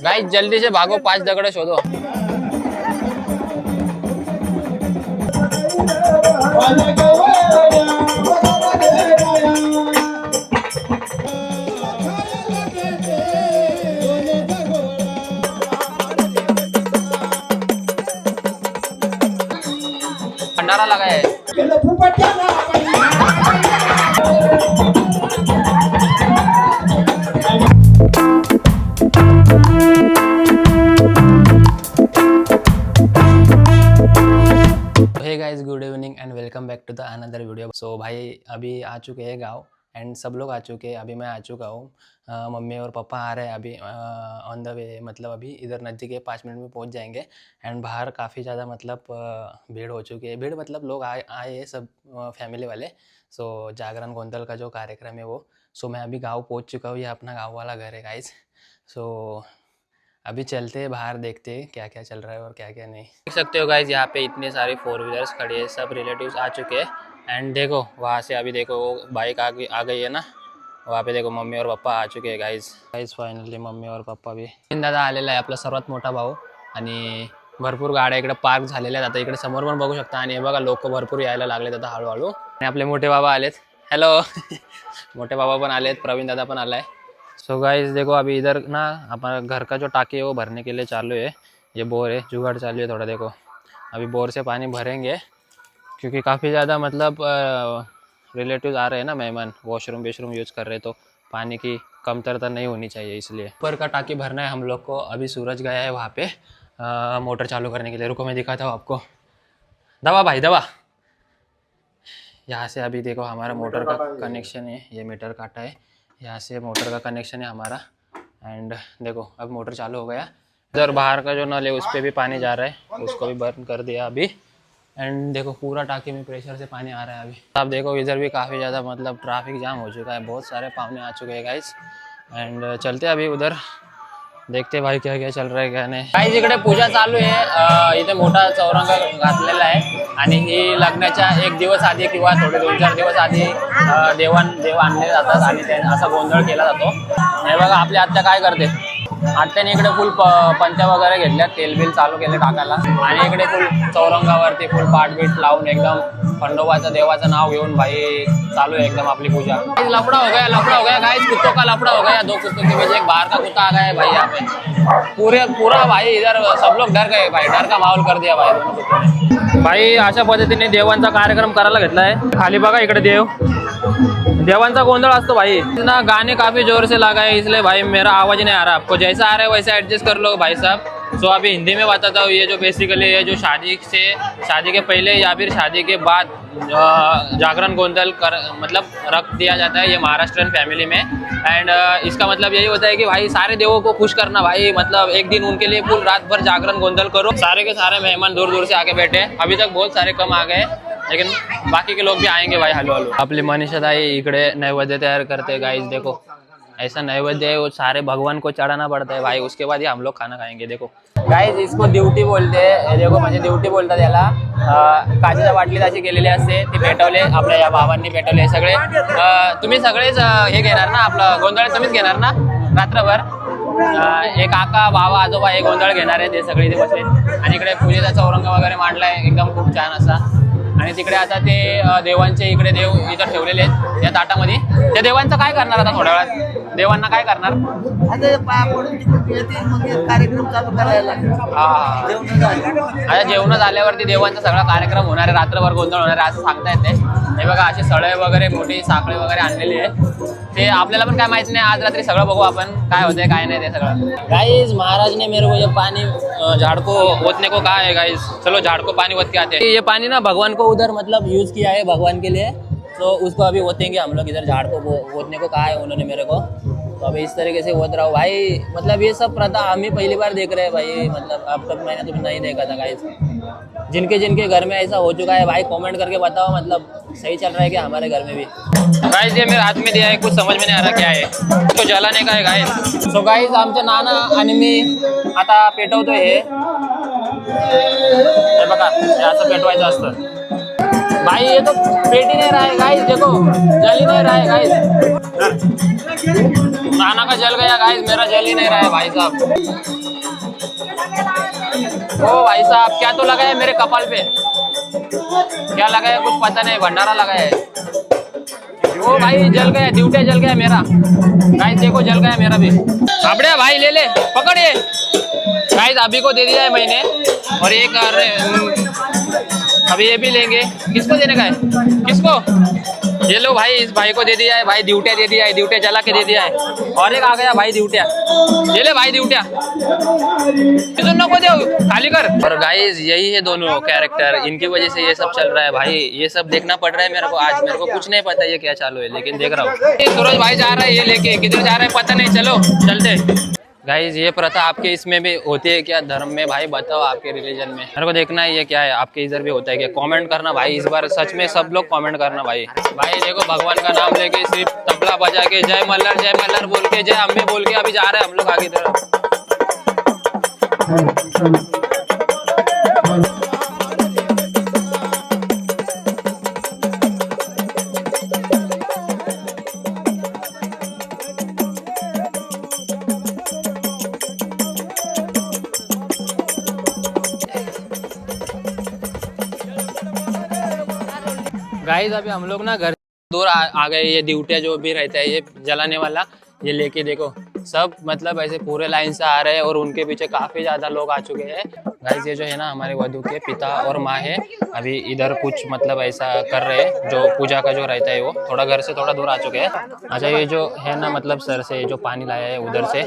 Guys जल्दी से भागो, 5 दगड़े शोधो। भंडारा लगा है। Hey guys, good evening and welcome back to the another video. So भाई अभी आ चुके हैं गांव एंड सब लोग आ चुके हैं। अभी मैं आ चुका हूँ। मम्मी और पापा आ रहे हैं अभी ऑन द वे, मतलब अभी इधर नज़दीक है, 5 मिनट में पहुँच जाएंगे। एंड बाहर काफ़ी ज़्यादा मतलब भीड़ हो चुकी है। भीड़ मतलब लोग आए हैं सब, फैमिली वाले। सो जागरण गोंदल का जो कार्यक्रम है वो। सो मैं अभी गाँव पहुँच चुका हूँ। ये अपना गाँव वाला घर है गाइस। सो अभी चलते हैं बाहर, देखते हैं क्या क्या चल रहा है और क्या क्या नहीं। देख सकते हो गाइस, यहाँ पे इतने सारे 4 व्हीलर्स खड़े हैं, सब रिलेटिव्स आ चुके हैं। एंड देखो वहाँ से अभी देखो वो बाइक आ गई है ना, वहाँ पे देखो मम्मी और पप्पा आ चुके हैं गाइस फायनली मम्मी और पप्पा भी। दादा आलेला आहे, आपला सर्वात मोठा भाऊ। आणि भरपूर गाड्या इकडे पार्क झालेल्या आहेत। आता इकडे समोर पण बघू शकता। आणि हे बघा लोक भरपूर यायला लागलेत आता हळूहळू। आणि आपले मोठे बाबा आलेत। हॅलो मोठे बाबा पण आलेत, प्रवीण दादा पण आलाय। सो गाइस देखो अभी इधर ना हमारा घर का जो टाकी है वो भरने के लिए चालू है। ये बोर है, जुगाड़ चालू है थोड़ा। देखो अभी बोर से पानी भरेंगे क्योंकि काफ़ी ज़्यादा मतलब रिलेटिव्स आ रहे हैं ना, मेहमान वॉशरूम यूज़ कर रहे हैं, तो पानी की कमतरता नहीं होनी चाहिए, इसलिए ऊपर का टाकी भरना है हम लोग को। अभी सूरज गया है वहाँ पे मोटर चालू करने के लिए। रुको मैं दिखाता हूँ आपको। दवा भाई दवा। यहाँ से अभी देखो हमारा मोटर का कनेक्शन है, ये मीटर काटा है, यहाँ से मोटर का कनेक्शन है हमारा। एंड देखो अब मोटर चालू हो गया। इधर बाहर का जो नल है उस पर भी पानी जा रहा है, उसको भी बंद कर दिया अभी। एंड देखो पूरा टाकी में प्रेशर से पानी आ रहा है अभी। आप देखो इधर भी काफ़ी ज़्यादा मतलब ट्रैफिक जाम हो चुका है, बहुत सारे पाहुणे आ चुके हैं गाइस। एंड चलते अभी उधर, देखते भाई क्या क्या चल रहा है क्या नाही। गाइस इकडे पूजा चालू आहे। इथे मोठा चौरंग घातलेला आहे आणि ही लग्नाच्या 1 दिवस आधी किंवा थोडे 2-4 दिवस आधी देव आणले जातात आणि असा गोंधळ केला जातो। हे बघा आपली आत्या काय करते। आत्याने इकडे फुल पंत्या वगैरे घेतल्या, तेल बिल चालू केले टाकायला आणि इकडे फुल चौरंगावरती फुल पाट बीट लावून एकदम खंडोबाचं देवाचं नाव घेऊन भाई चालू है एकदम अपनी पूजा। लफड़ा हो गया गाइस, कुत्तों का लफड़ा हो गया। 2 कुत्तों के बीच एक बाहर का कुत्ता आ गया है भाई यहाँ पे। पूरा भाई इधर सब लोग डर गए भाई, डर का माहौल कर दिया भाई दोनों कुत्तों ने। भाई अशा पद्धतीने देवांचा कार्यक्रम करायला घेतलाय। खाली बघा इकडे देवांचा गोंधळ असतो भाई ना। गाने काफी जोर से लगा है, इसलिए भाई मेरा आवाज नहीं आ रहा। आपको जैसा आ रहा है वैसा एडजस्ट कर लो भाई साहब। सो अभी हिंदी में बताता हूँ। ये जो बेसिकली है जो शादी के पहले या फिर शादी के बाद जागरण गोंधल मतलब रख दिया जाता है ये महाराष्ट्रन फैमिली में। एंड इसका मतलब यही होता है कि भाई सारे देवों को खुश करना भाई, मतलब एक दिन उनके लिए फुल रात भर जागरण गोंधल करो। सारे के सारे मेहमान दूर दूर से आके बैठे हैं। अभी तक बहुत सारे कम आ गए, लेकिन बाकी के लोग भी आएंगे भाई हलू हलू। अपनी मनीषा ताई इकडे नैवेद्य तैयार करते हैं गाइस। देखो ऐसा नैवेद्य है वो सारे भगवान को चढ़ाना पड़ता है भाई, उसके बाद ही हम लोग खाना खाएंगे। देखो गाइस इसको ड्युटी बोलते हैं। देखो म्हणजे ड्युटी बोलतात याला। काचेच्या बाटलीत अशी केलेली असते, ती पेटवले आपल्या या भावांनी पेटवले सगळे। तुम्ही सगळेच हे घेणार ना, आपलं गोंधळ तुम्हीच घेणार ना रात्रभर। एक काका भावा आजोबा हे गोंधळ घेणार आहे, ते सगळे इथे बसले। आणि इकडे पूजेचा चौरंग वगैरे मांडलाय एकदम खूप छान असा। आणि तिकडे आता ते देवांचे इकडे देव इथं ठेवलेले आहेत या ताटामध्ये। त्या देवांचं काय करणार आता थोड्या वेळात? देवांना काय करणार? कार्यक्रम चालू करायला आता जेवण झाल्यावरती देवांचा सगळा कार्यक्रम होणार आहे, रात्रभर गोंधळ होणार आहे असं सांगता येते। हे बघा अशी सळे वगैरे मोठी साखळी वगैरे आणलेली आहे। ते आपल्याला पण काय माहिती नाही, आज रात्री सगळं बघू आपण काय होतंय काय नाही ते सगळं। गाइस महाराज ने मेरे को ये पानी झाड़ को ओतने को कहा है गाइस। चलो झाड़ को पानी ओत के आते हैं। ये पानी ना भगवान को उधर मतलब यूज किया है भगवान के लिए, तो उसको अभी ओतेंगे हम लोग। इधर झाड़ को ओतने को कहा है उन्होंने मेरे को, तो अभी इस तरीके से ओत रहा हूँ भाई। मतलब ये सब प्रथा हम ही पहली बार देख रहे हैं भाई, मतलब अब तक मैंने तो नहीं देखा था गाइस। जिनके घर में ऐसा हो चुका है भाई कमेंट करके बताओ, मतलब सही चल रहा है क्या हमारे घर में भी। गाइस ये मेरे हात में दिया है, कुछ समझ में नहीं आ रहा क्या है, तो जलाने का है गाइस। सो गाइस आमचे नाना आणि मी आता पेटवतोय हे बघा, हे असं पेटवायचं असतं भाई। ये तो पेट ही नहीं रहा है गाइस, देखो जल ही नहीं रहा है गाइस। नाना का जल गया गाइस, मेरा जल ही नहीं रहा है भाई साहब। ओ भाई साहब, क्या तो लगा है मेरे कपाल पे, क्या लगा है कुछ पता नहीं, भंडारा लगा है। ओ भाई जल गया, ड्यूटी जल गया मेरा गाइस, देखो जल गया मेरा भी। आपड़े भाई ले ले, पकड़िए गाइस, अभी को दे दिया है मैंने, और एक अभी ये भी लेंगे। किसको देने का है, किसको? ये लो भाई, इस भाई को दे दिया है भाई, ड्यूटिया दे दिया है, ड्यूटिया जला के दे दिया है। और एक आ गया भाई ड्यूटिया, ये ले भाई ड्यूटिया, दोनों को दे खाली कर। और गाइस यही है दोनों कैरेक्टर, इनकी वजह से ये सब चल रहा है भाई, ये सब देखना पड़ रहा है मेरे को। आज मेरे को कुछ नहीं पता ये क्या चालू है, लेकिन देख रहा हूँ। सूरज भाई जा रहा है ये लेके, किधर जा रहा है पता नहीं, चलो चलते। गाइज ये प्रथा आपके इसमें भी होती है क्या, धर्म में भाई बताओ, आपके रिलीजन में मेरे को देखना है ये क्या है, आपके इधर भी होता है क्या? कमेंट करना भाई, इस बार सच में सब लोग कमेंट करना भाई। भाई देखो भगवान का नाम लेके सिर्फ तबला बजा के जय मल्हार बोल के, जय अम्मे बोल के अभी जा रहे हैं हम लोग आगे तरफ। गाइस अभी हम लोग ना घर दूर आ गए, ये ड्यूटिया जो भी रहता है ये जलाने वाला, ये लेके देखो सब मतलब ऐसे पूरे लाइन से आ रहे हैं, और उनके पीछे काफी ज्यादा लोग आ चुके हैं। गाइस ये जो है ना हमारे वधू के पिता और माँ है, अभी इधर कुछ मतलब ऐसा कर रहे हैं, जो पूजा का जो रहता है वो थोड़ा घर से थोड़ा दूर आ चुके हैं। अच्छा ये जो है ना मतलब सर से जो पानी लाया है उधर से,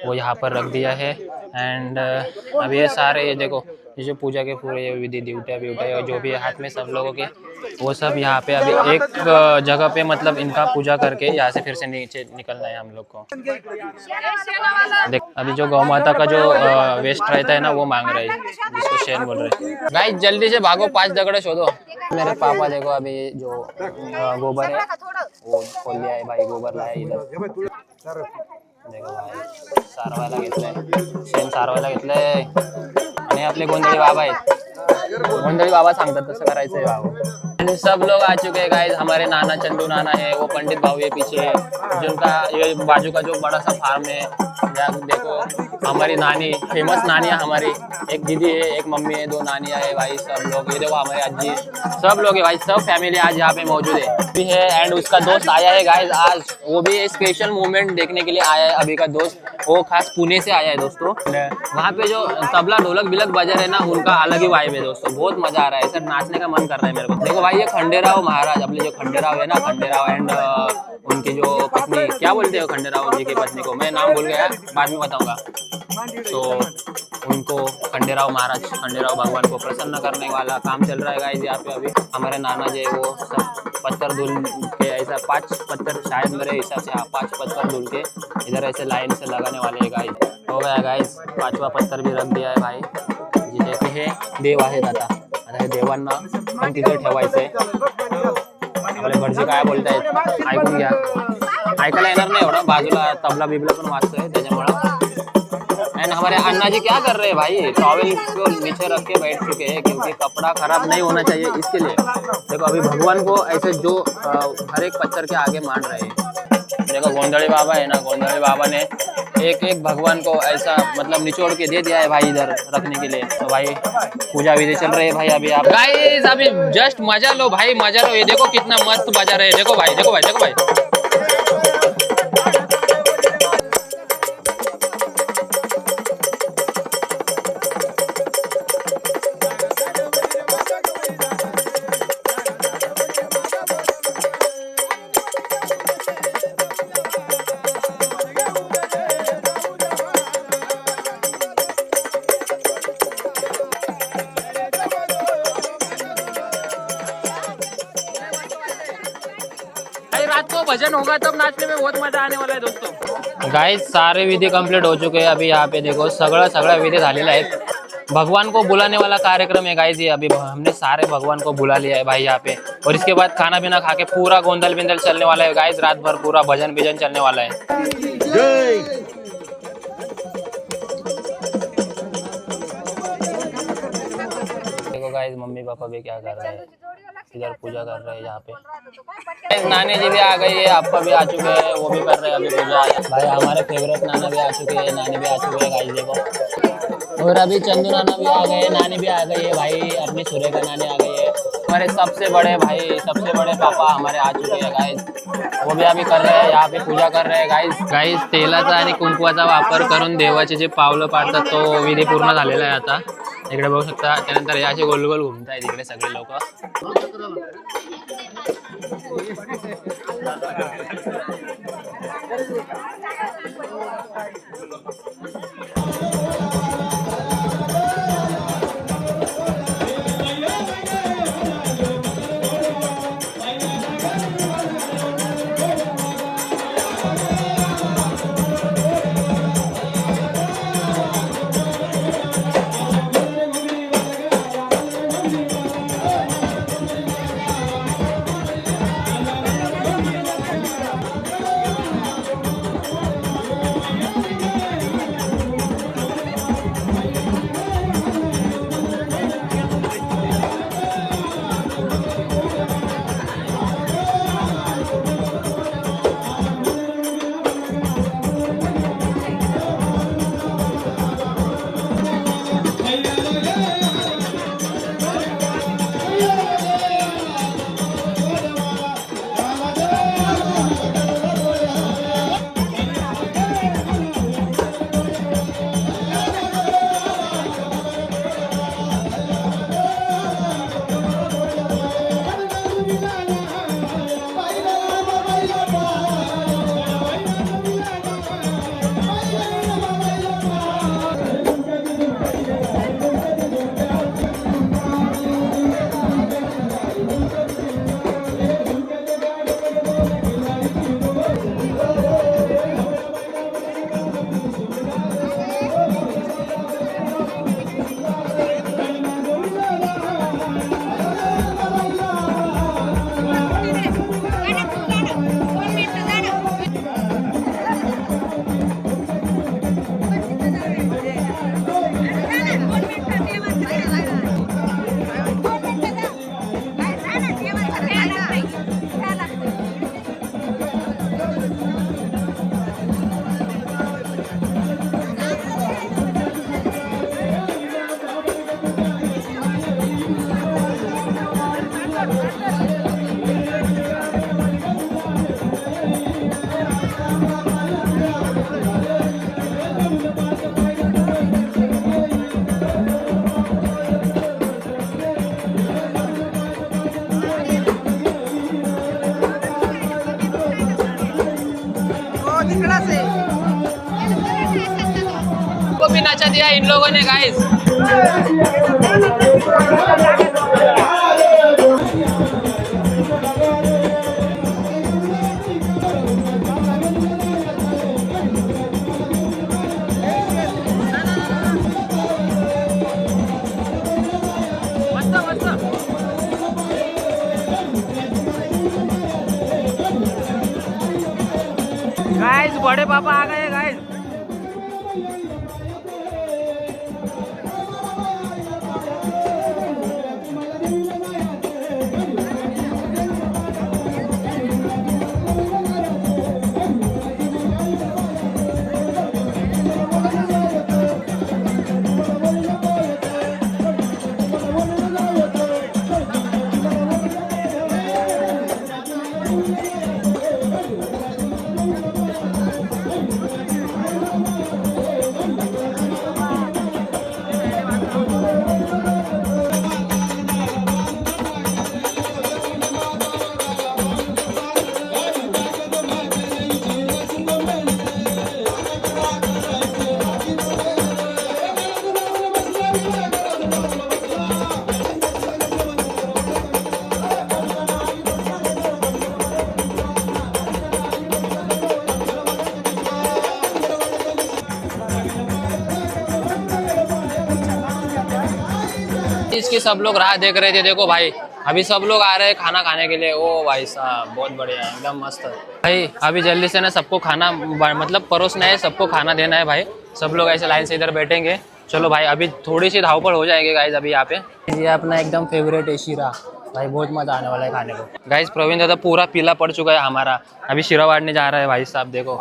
वो यहाँ पर रख दिया है। एंड अभी ये सारे ये देखो, ये जो पूजा के पूरे विधि ड्यूटिया जो भी है हाथ में सब लोगों के, वो सब यहाँ पे अभी एक जगह पे मतलब इनका पूजा करके यहाँ से फिर से नीचे निकलना है हम लोग को। देख अभी जो गौ माता का जो वेस्ट रहता है ना वो मांग रहे हैं, जिसको शेन बोल रहे हैं। गाइस जल्दी से भागो, 5 दगड़े शोधो। मेरे पापा देखो अभी जो गोबर है वो खोल लिया है भाई, गोबर लाया इधर देखो भाई, सारवायला घेतलंय, शेण सारवायला घेतलंय। आणि आपले गोंधळी बाबा आहेत, गोंधळी बाबा सांगतात तसं करायचंय बाबा। सब लोग आ चुके हैं गाइस, हमारे नाना चंदू नाना है, वो पंडित भाऊ है पीछे, जिनका ये बाजू का जो बड़ा सा फार्म है। देखो हमारी नानी, फेमस नानी है हमारी, एक दीदी है, एक मम्मी है, 2 नानियाँ है भाई, सब लोग। ये देखो हमारे अज्जी, सब लोग है भाई, सब फैमिली आज यहाँ पे मौजूद है। एंड उसका दोस्त आया है गाइस आज, वो भी स्पेशल मोमेंट देखने के लिए आया है। अभी का दोस्त वो खास पुणे से आया है दोस्तों। वहाँ पे जो तबला ढोलक बिलक बजा रहे ना, उनका अलग ही वाइब है दोस्तों, बहुत मजा आ रहा है, सर नाचने का मन कर रहा है मेरे को। देखो भाई ये खंडेराव महाराज, अपने जो खंडेराव है ना, खंडेराव एंड उनकी जो पत्नी, क्या बोलते हो खंडेराव जी की पत्नी को, मैं नाम भूल गया, बाद में बताऊंगा। तो उनको खंडेराव महाराज, खंडेराव भगवान को प्रसन्न करने वाला काम चल रहा है गाइस यहाँ पे। अभी हमारे नाना जी वो सब पत्थर धुल के, ऐसा 5 पत्थर शायद मेरे हिसाब से, 5 पत्थर धुल के इधर ऐसे लाइन से लगाने वाले हैं गाइस। हो गया गाइस, 5वां पत्थर भी रख दिया है भाई, जिथे हे देव आहेत आता हे देवांना पण तिथे ठेवायचंय। आपले भटजी काय बोलतायत ऐकून घ्या, ऐकायला येणार नाही एवढं, बाजूला तबला बिबला पण वाजतोय त्याच्यामुळं। एंड हमारे अन्ना जी क्या कर रहे हैं भाई, टॉवेल को नीचे रख के बैठ चुके हैं, क्योंकि कपड़ा खराब नहीं होना चाहिए इसके लिए। देखो अभी भगवान को ऐसे जो हर एक पत्थर के आगे मान रहे हैं। देखो गोंधळी बाबा है ना, गोंधळी बाबा ने एक एक भगवान को ऐसा मतलब निचोड़ के दे दिया है भाई इधर रखने के लिए। तो भाई पूजा विधि चल रही है भाई अभी। आप गाइस अभी जस्ट मजा लो भाई, मजा लो, ये देखो कितना मस्त बजा रहे हैं, देखो भाई देखो भाई देखो भाई। रात को भजन होगा तब नाचने में बहुत मजा आने वाला है दोस्तों। गाइस सारे विधि कंप्लीट हो चुके हैं, अभी यहाँ पे देखो सगळं विधि झालेला है। भगवान को बुलाने वाला कार्यक्रम है गाइस ये, अभी हमने सारे भगवान को बुला लिया है भाई यहाँ पे। और इसके बाद खाना पीना खा के पूरा गोंधल बिंदल चलने वाला है गाइस, रात भर पूरा भजन बिजन चलने वाला है। देखो गाइस मम्मी पापा भी क्या कर रहे हैं, इधर पूजा कर रहे हैं यहाँ पे। नानी जी भी आ गई है, आपका भी आ चुके हैं, वो भी कर रहे हैं अभी पूजा। भाई हमारे फेवरेट नाना भी आ चुके हैं, नानी भी आ चुके हैं गाइस देखो। और अभी चंदू नाना भी आ गए, नानी भी आ गई है भाई, अपनी सूर्य का नानी आ गई है। हमारे सबसे बड़े भाई, सबसे बड़े पापा हमारे आ चुके हैं गाइस, वो भी अभी कर रहे हैं, यहाँ पे पूजा कर रहे हैं गाइस। तेलाचा आणि कुंकवाचा वापर करून देवाचे जे पावलं पाडतात तो विधी पूर्ण झालेला आहे आता। इकडे बघू शकता, त्यानंतर हे असे गोल गोल घुमतायत इकडे सगळे लोक। को भी नचा दिया इन लोगों ने गाइस। गाइस बड़े पापा आ गए गाइस। इसकी सब लोग राह देख रहे थे, देखो भाई अभी सब लोग आ रहे हैं खाना खाने के लिए। ओ भाई साहब बहुत बढ़िया है, एकदम मस्त भाई। अभी जल्दी से ना सबको खाना मतलब परोसना है, सबको खाना देना है भाई। सब लोग ऐसे लाइन से इधर बैठेंगे। चलो भाई अभी थोड़ी सी धावपड़ हो जाएगी गाइस अभी यहाँ पे। ये अपना एकदम फेवरेट है शीरा, भाई बहुत मजा आने वाला है खाने को। गाइस प्रवीण दादा पूरा पीला पड़ चुका है हमारा, अभी शीरा वाड़ने जा रहा है भाई साहब। देखो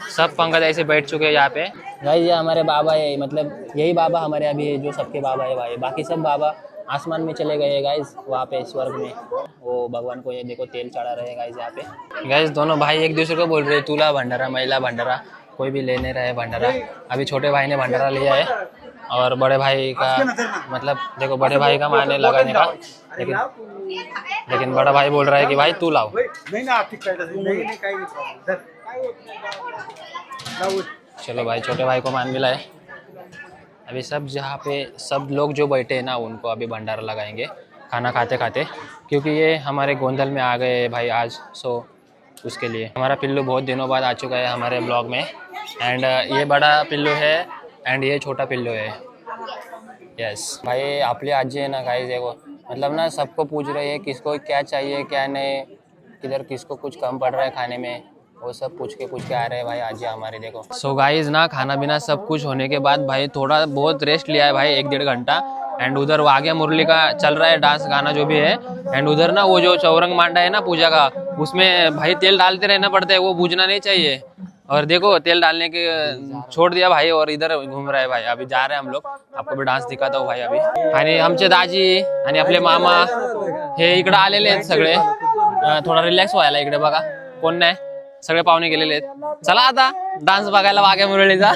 सब पंकज ऐसे बैठ चुके हैं यहाँ पे। गाइस ये हमारे बाबा है, मतलब यही बाबा हमारे अभी है जो सबके बाबा है भाई, बाकी सब बाबा आसमान में चले गए हैं गाइस, वहाँ पे स्वर्ग में वो भगवान को ये देखो तेल चढ़ा रहे हैं गाइस यहाँ पे। गाइस दोनों भाई एक दूसरे को बोल रहे हैं तुला भंडारा महिला भंडारा, कोई भी ले नहीं रहा है भंडारा। अभी छोटे भाई ने भंडारा लिया है और बड़े भाई का मतलब देखो बड़े भाई का माने लगाने का, लेकिन बड़ा भाई बोल रहा है कि भाई तू लाओ। चलो भाई छोटे भाई को मान मिला है। अभी सब जहाँ पे सब लोग जो बैठे हैं ना उनको अभी भंडारा लगाएंगे खाना खाते खाते, क्योंकि ये हमारे गोंदल में आ गए भाई आज, सो उसके लिए। हमारा पिल्लू बहुत दिनों बाद आ चुका है हमारे ब्लॉग में, एंड ये बड़ा पिल्लू है एंड ये छोटा पिल्लू है। यस भाई आपली आजी है ना गाइस, देखो मतलब ना सबको पूछ रहे हैं किसको क्या चाहिए क्या नहीं, किधर किसको कुछ कम पड़ रहा है खाने में, वो सब पूछ के आ रहे हैं भाई आज हमारे। देखो सो गाइस ना खाना पीना सब कुछ होने के बाद भाई थोड़ा बहुत रेस्ट लिया है भाई 1-1.5 घंटा, एंड उधर वो आगे मुरली का चल रहा है डांस गाना जो भी है, एंड उधर ना वो जो चौरंग मांडा है ना पूजा का, उसमें भाई तेल डालते रहना पड़ता है, वो बूझना नहीं चाहिए। और देखो तेल डालने के छोड़ दिया भाई और इधर घूम रहा है भाई। अभी जा रहे हैं हम लोग, आपको भी डान्स दिखाता हूँ भाई अभी। आणि आमचे दाजी आणि आपले मामा हे इकडे आलेले आहेत सगळे, थोडा रिलॅक्स व्हायला इकडे बघा कोण नाही, सगळे पाहुणे गेलेले आहेत। चला आता डान्स बघायला वाघ्या मुरळीचा।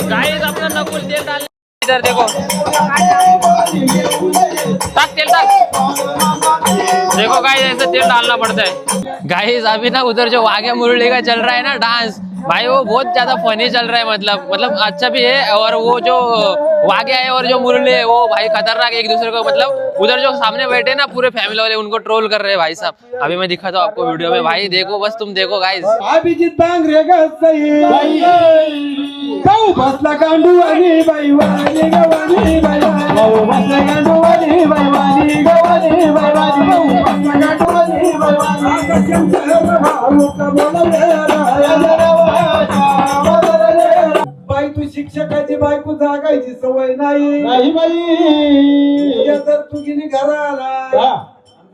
गाइस अपना नकुल तेल डाल, इधर देखो ताक तेल ताक, देखो गाइस ऐसे तेल डालना पड़ता है। गाइस अभी ना उधर जो वाघ्या मुरली का चल रहा है ना डांस भाई, वो बहुत ज्यादा फनी चल रहा है, मतलब अच्छा भी है, और वो जो वाघ्या है और जो मुरली है वो भाई खतरनाक एक दूसरे को, मतलब उधर जो सामने बैठे ना पूरे फैमिली वाले उनको ट्रोल कर रहे हैं भाई साहब। अभी मैं दिखाता हूँ आपको वीडियो में भाई, देखो बस तुम देखो गाइस। अभिजित बांगरे बसला गांडू आणि बाई वाणी गवानी बाई भाऊ बसला गांडू वाणी बाई वाणी गवानी बाई वाणी भाऊ बसला गांडू वाणी बाई वाणी बाई तू शिक्षकाची बायको जागायची सवय नाही बाई, जर तू गेली घराला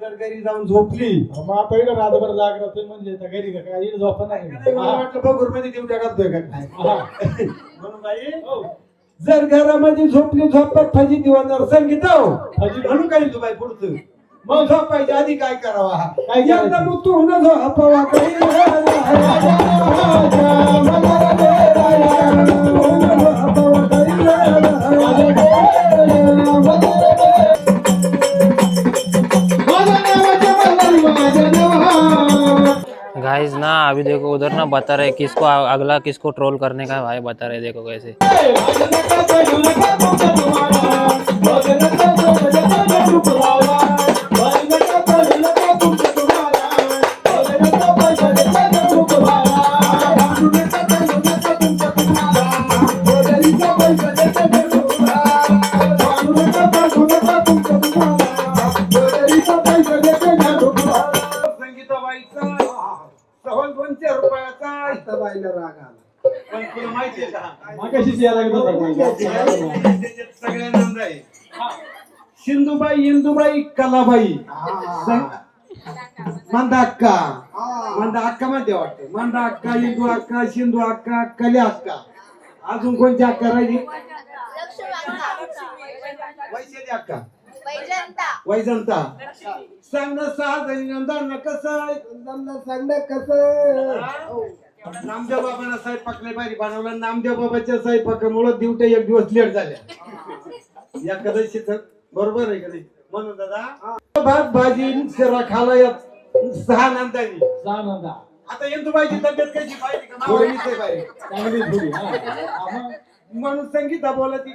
जर घरी जाऊन झोपली मग पहिलं रातभर जागरात म्हणजे घरी काय झोप नाही, मला वाटलं बघूरमध्ये देऊ टाकतोय का काय म्हणून बाई जर घरामध्ये झोपली झोपत फजी दिवसभर संगीत फजी म्हणून काही तू बाई पुढचं मग झोपायच्या आधी काय करावा, काय एकदा मग तू न झोपावा गाइस ना अभी देखो उधर ना बता रहे किसको अगला किसको ट्रोल करने का भाई, बता रहे देखो कैसे। बाईला राग आला पण तुला माहितीये का मागाशी यायला सगळे नंद आहे, सिंधुबाई इंदुबाई कलाबाई मंदा अक्का मध्ये वाटते, मंदा अक्का इंदू अक्का सिंधू अक्का कल्या अक्का, अजून कोणती अक्का राहिली वैशाली अक्का, वैजंता सांग ना सहा नंदांना कसं सांग ना कसं नामदेव बाबांना स्वयंपाक लय भारी बनवला. नामदेव बाबाच्या स्वयंपाकामुळे दिवटे एक दिवस लेट झाल्या या कदाचित बरोबर आहे का नाही म्हणून दादा भात भाजी शिरा खाला या सहा नंदांनी. आता इंदुबाईची तब्येत कशी पाहिजे का मावळीच आहे म्हणून संगीता बोलती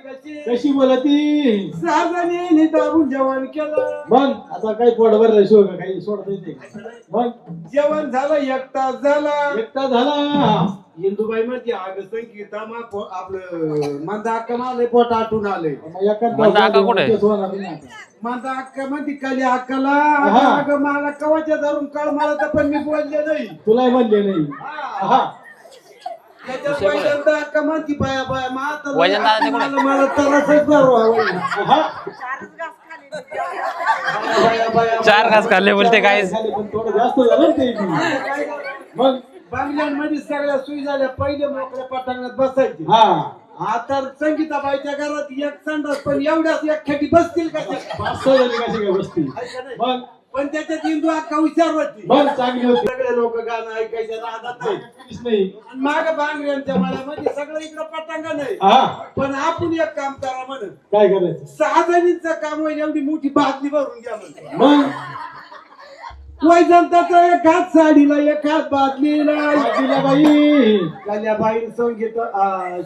कशी बोलती सहाजणी दाबून जेवण केलं. मग आता काही पोटभर शिव का काही सोडता येते. मग जेवण झालं एक तास झाला इंदुबाई म्हणते अगं संगीता आपलं मंदा अक्का आलंय पोट आटून आलंय. मंदा अक्का कुठे? मंदा अक्का म्हणते कली अक्काला अगं मला कवाच्या धरून कळ मला तर पण मी बोलले नाही तुला म्हणले नाही. त्याच्यात वैजंता अक्का म्हणती बाया बाया वैजंता आले कुठे? मला तरच बरोबर 4 घास खाल्ले बोलते काय पण थोडं जास्त झालं ते. मग बांगल्यांमध्ये सगळ्या सोयी झाल्या. पहिले मोकळ्या पटांगणात बसायचे. आता संगीताबाईच्या घरात एक संडास पण एवढ्याच एक खेटी बसतील का कशी काय बसती. मग पण त्याच्यात इंदू अक्का हुशार होती. मग चांगली होती. सगळे लोक गाणं ऐकायच्या नादात नाही. माग बांगड्यांच्या माळ्यामध्ये सगळं इकडं पटांगण आहे. पण आपण एक काम करा म्हणत काय करायचं 6 जणींचं काम होईल एवढी मोठी बाटली भरून घ्या म्हणतो. मग वैजंताचा एक हात साडीला एक हात बाटलीला बाई कल्याबाई संगीत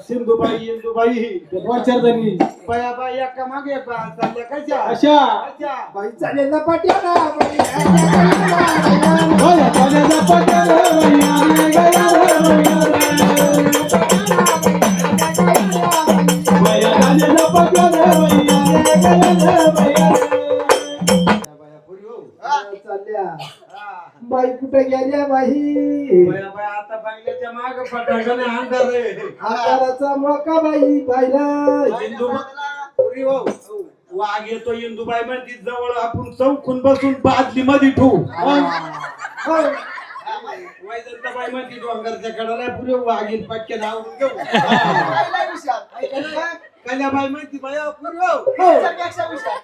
सिंधुबाई इंदुबाई 2-4 जणी बयाबाई एका मागे चालल्या कशा अशा बाई चालेल पाट्याला बाई कुठे गेल्या बाई आता बांगल्याच्या माग पटांगण अंधार आहे. आकाराचा मोका बाई पाहिला वाघ येतो इंदुबाई म्हणती जवळ आपण चौकून बसून बादली मध्ये ठेवू. वैजंताबाई म्हणती डोंगरच्या कडाला पुरे वाघीन पटक्यान आवडून घेऊ. कल्याबाई म्हणती बाया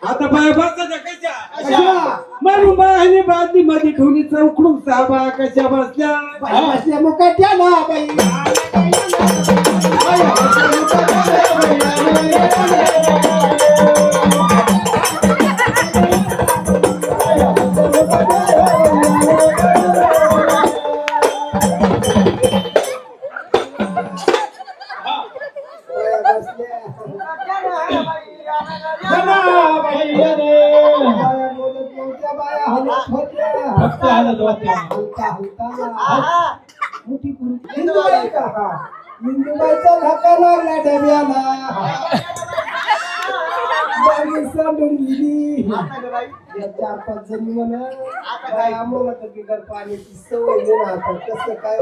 आता बाया बसायच्या कशा म्हणून बायाने बादली मध्ये ठेवली. चौकडून 6 बाया कशा बसल्या मुकाट्या ना बाई इंदुबाईचा धक्का लागला डब्याला सांडून गेली. 4-5 जणी म्हणा आम्हाला तर बिगर पाण्याची सवय नाही आता कसं काय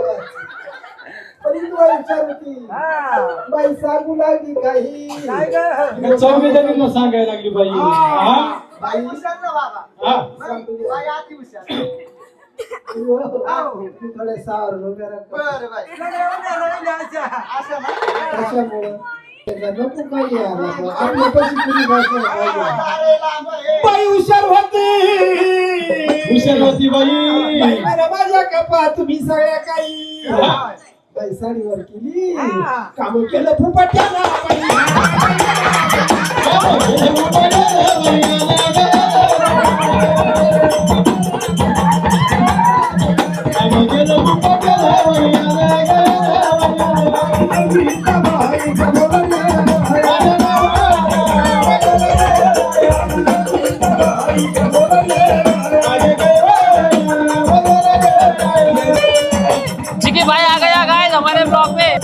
पण इंदुबाई विचार होती बाई सांगू लागली काही 4 जणींना सांगायला लागली बाई थोडे सावर वगैरे नको काही आपल्या पैसे पुरी बाई हुशार होती बाई माझ्या कपा तुम्ही सगळ्या काही बाई साडीवर केली काम केलं फुपाट्याला चिकी भाई आ गया गाइस हमारे ब्लॉग में.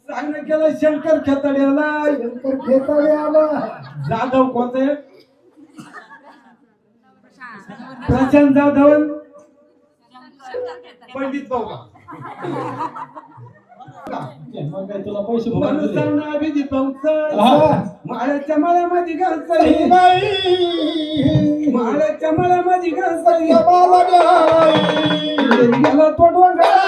सांगणं केलं शंकर खेताड्याला जाधव कोणते प्रशांत जाधव पंडित भाऊ तुला पैसे अभिजित माळ्याच्या मळ्यामध्ये घालतली माळ्याच्या मळ्यामध्ये घालतली गेला तो डोंगरा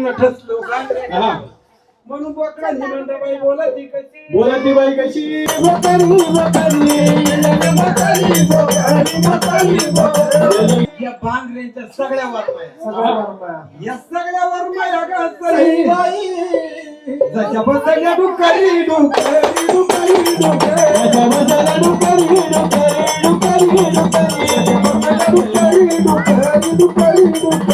लग्न ठसलो का हा. म्हणून बोकडांची मंडळी बोलायची कशी बोलाची बाई कशी बोकडी बोकडी बोकडी बोकडी बोकडी बोकडी. या भांगरेच्या सगळ्या वरमाया सगळं बरोबर. या सगळ्या वरमाया गाचली जशा बसल्या डुकरी डुकरी डुकरी डुकरी जशा बसल्या डुकरी डुकरी डुकरी डुकरी डुकरी डुकरी डुकरी डुकरी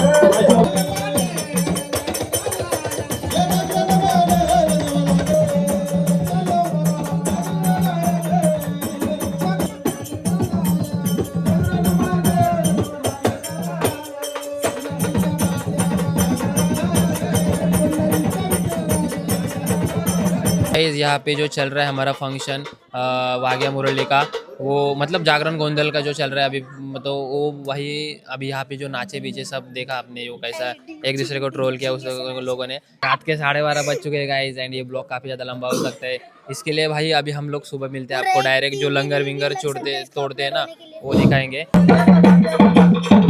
गाइस यहाँ पे जो चल रहा है हमारा फंक्शन वाघ्या मुरली का, वो मतलब जागरण गोंदल का जो चल रहा है अभी, तो वो वही अभी यहाँ पे जो नाचे बीचे सब देखा आपने, वो कैसा एक दूसरे को ट्रोल किया उस लोगों ने। रात के 12:30 बज चुके हैं गाइस एंड ये ब्लॉग काफ़ी ज़्यादा लंबा हो सकता है, इसके लिए भाई अभी हम लोग सुबह मिलते हैं आपको, डायरेक्ट जो लंगर विंगर तोड़ते हैं ना वो दिखाएंगे।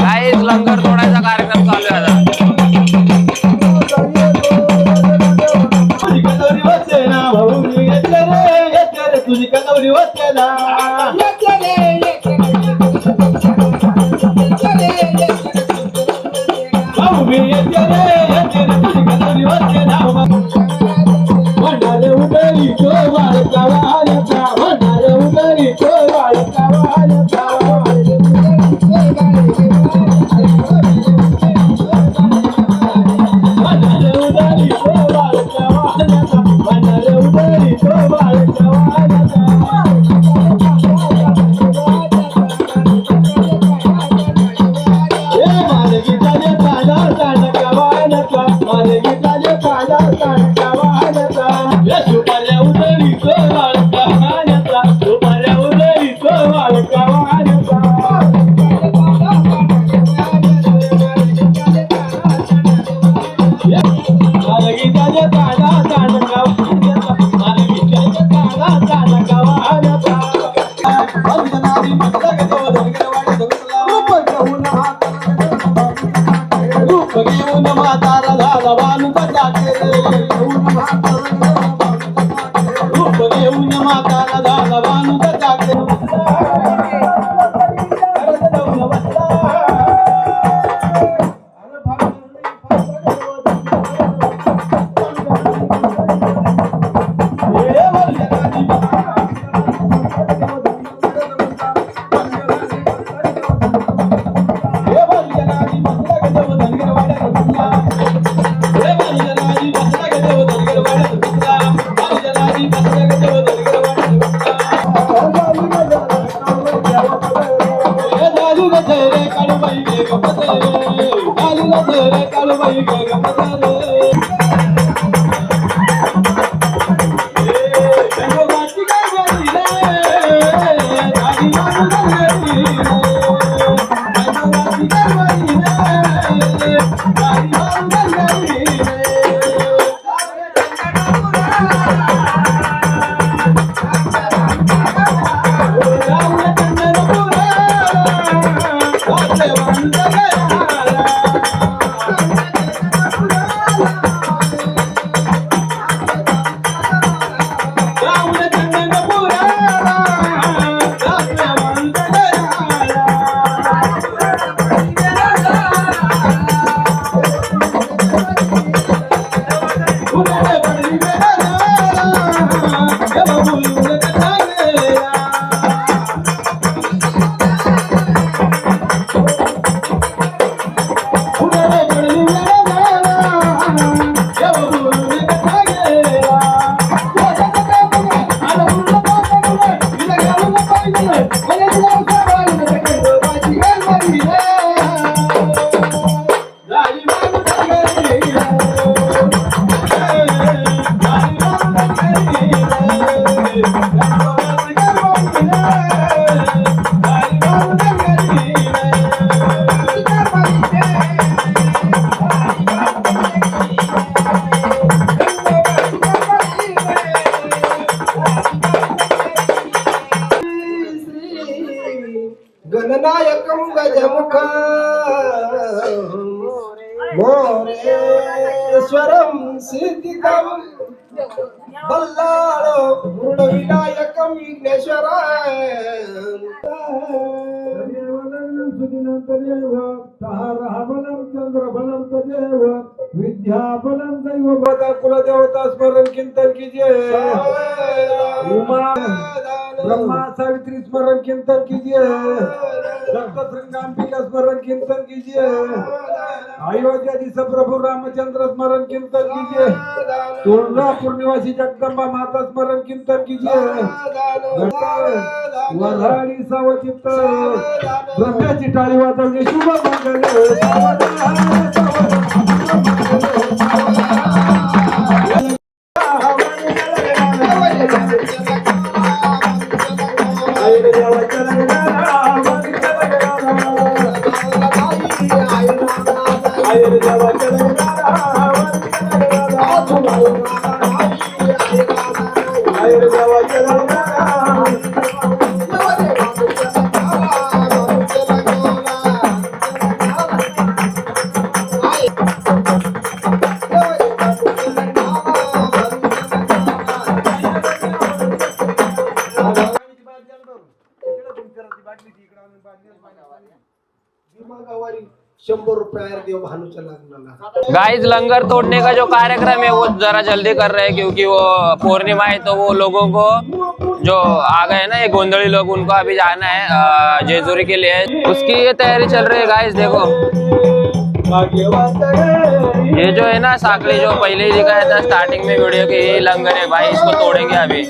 गाइस लंगर तोड़ायचा कार्यक्रम चालू आहे आता। तुझी कनवरी वाचते ना भाऊ मी येते रे तुझी कनवरी वाचते ना भाऊ मी येते रे तुझी कनवरी वाचते ना म्हणणारे उतरी तो बाळका वाळका म्हणणारे उतरी तो बाळका वाळका गणनायकं गजमुख मोरेश्वरम सिद्धिदम बल्लाळो विनायकम विघ्नेश्वराय बलम चंद्रबलम तदेव विद्याबलम दैव बदा कुलदेवता स्मरण कीर्तन कीजिए उमा ब्रह्मा सावित्री स्मरण कीर्तन कीजिए सप्तशृंगांबिका स्मरण कीर्तन कीजिए अयोध्याधीश प्रभु रामचंद्र स्मरण कीर्तन कीजिए तुळजापूर निवासी जगदंबा माता स्मरण कीर्तन कीजिए वराळी सावचित्त ब्रह्माची टाळी वाजवणे शुभ मंगल ₹100 देव भानूच्या लग्नाला गाइस लंगर तोड़ने का जो कार्यक्रम है वो जरा जल्दी कर रहे हैं क्योंकि वो पूर्णिमा है तो वो लोगों को जो आ गए ना ये गोंदली लोग उनको अभी जाना है जेजुरी के लिए उसकी ये तैयारी चल रही है गाइस देखो ये जो है ना साकली जो पहले ही दिखाया था स्टार्टिंग में वीडियो की ये लंगर है भाई इसको तोड़ेंगे अभी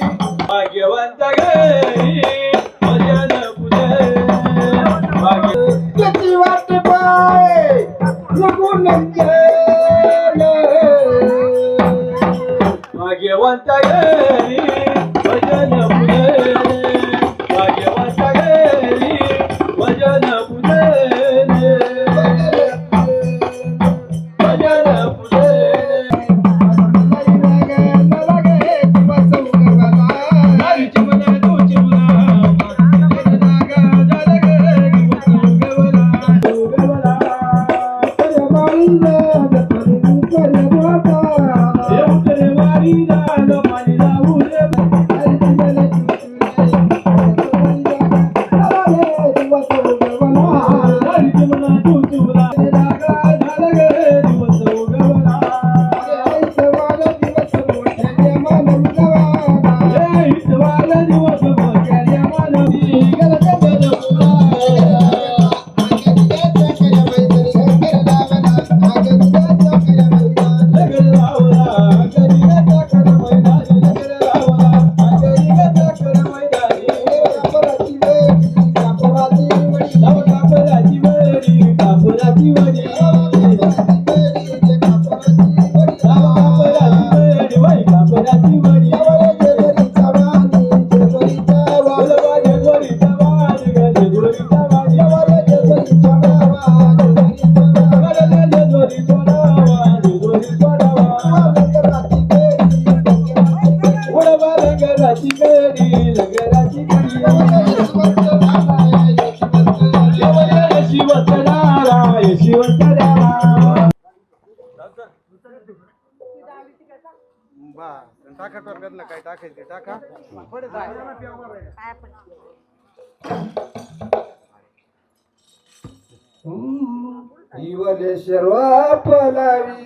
इवलेश्वर पलावी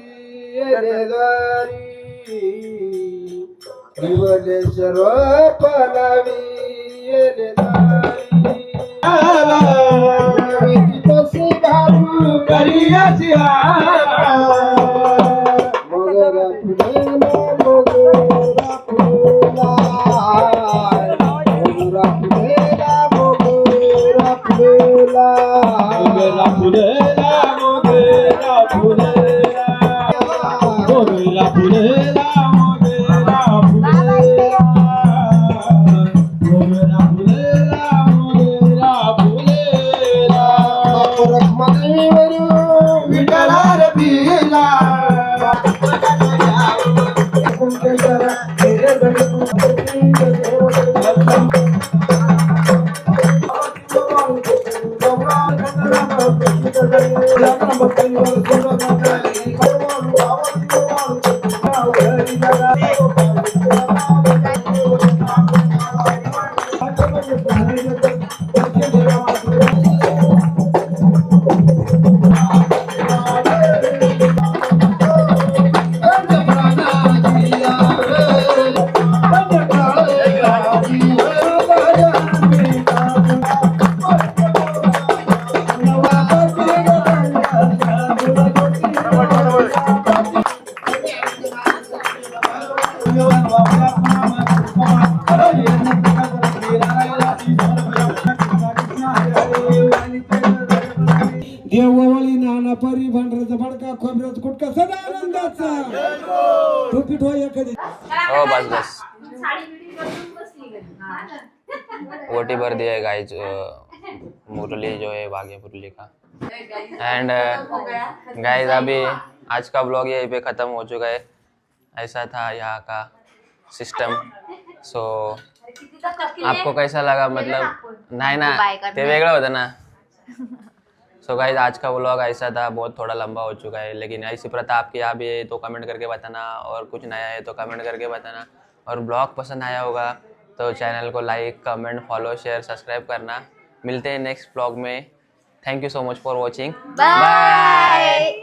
येदारी इवलेश्वर पलावी येदारी तसे घालू करियाची मोगरा फुलेला मोगरा फुला मोगरा फुलेला मोगरा फुला मोगरा फुलेला मोगरा फुलेला मोगरा फुलेला मोगरा फुलेला मोगरा फुलेला मोगरा फुलेला रखमदेवरू विठ्ठलार पिला Thank you. परी भांडराचा भडका खोबऱ्याचा कुटका सदा आनंदाचा तो पिठवा एखादी हो बस बस वोटी भर दिया है गाइज मुरली जो है भाग्य मुरली का एंड गाइज अभी आज का ब्लॉग यहीं पे ख़त्म हो चुका है ऐसा था यहाँ का सिस्टम सो आपको कैसा लगा मतलब नहीं ना ते वेगळं होतं ना सो गाइज आज का व्लॉग ऐसा था बहुत थोड़ा लंबा हो चुका है लेकिन ऐसी प्रथा आपके यहाँ भी है तो कमेंट करके बताना और कुछ नया है तो कमेंट करके बताना और ब्लॉग पसंद आया होगा तो चैनल को like comment follow share subscribe करना मिलते हैं नेक्स्ट ब्लॉग में thank you so much for watching bye